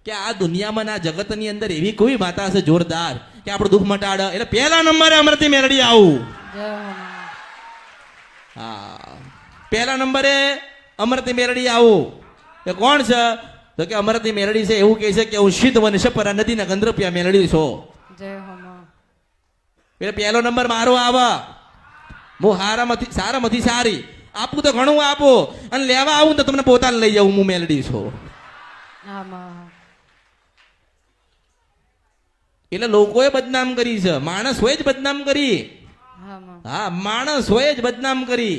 કે આ દુનિયામાં આ જગતની અંદર એવી કોઈ માતા હશે જોરદાર કે આપણું દુઃખ મટાડે. એટલે પહેલા નંબરે અમરતી મેલડી આવું. હા, પહેલા નંબરે અમરતી મેલડી આવું. એ કોણ છે? તો કે અમરતી મેલડી છે એવું કહે છે કે હું સિદ્ધ વંશ પર નદીના ગંધર્પિયા મેલડી છો. એટલે પહેલો નંબર મારો આવે. હું સારામાંથી સારી આપું તો ઘણું આપો, અને લેવા આવું તો તમને પોતાને લઈ જાઉં. હું મેલડી છું. એટલે લોકોએ બદનામ કરી છે, માણસ હોય જ બદનામ કરી. હા, માણસ હોય જ બદનામ કરી.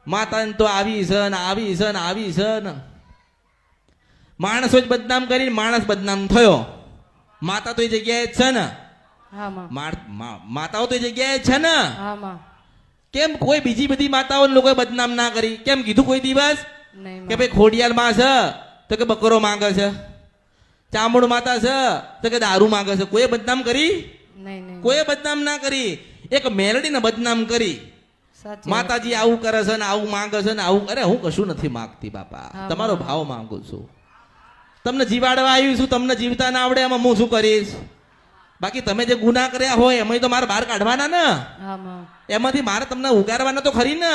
માતા તો આવી છે ને આવી છે ને આવી છે ને, માણસો જ બદનામ કરી, માણસ બદનામ થયો. માતા તો એ જગ્યાએ જ છે ને, માતાઓ તો એ જગ્યાએ જ છે ને. કેમ કોઈ બીજી બધી માતાઓ લોકોએ બદનામ ના કરી? કેમ કીધું કોઈ દિવસ કે ભાઈ ખોડિયાર માં છે તો કે બકરો માંગે છે, ચામુંડ માતા છે તો કે દારૂ માંગે છે? કોઈ બદનામ કરી? કોઈ બદનામ ના કરી. એક મેલડીને બદનામ કરી. માતાજી આવું કરે છે ને આવું માંગે છે ને આવું. અરે હું કશું નથી માંગતી બાપા, તમારો ભાવ માંગુ છું. તમને જીવાડવા આવ્યું છું, તમને જીવતા ના આવડે એમાં હું શું કરીશ? બાકી તમે જે ગુના કર્યા હોય એમાં તો મારે બહાર કાઢવાના ને, એમાંથી મારે તમને ઉગારવાના તો ખરી ને.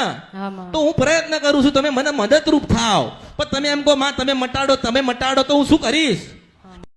તો હું પ્રયત્ન કરું છું, તમે મને મદદરૂપ થાવ. પણ તમે એમ કહો માં તમે મટાડો તો હું શું કરીશ?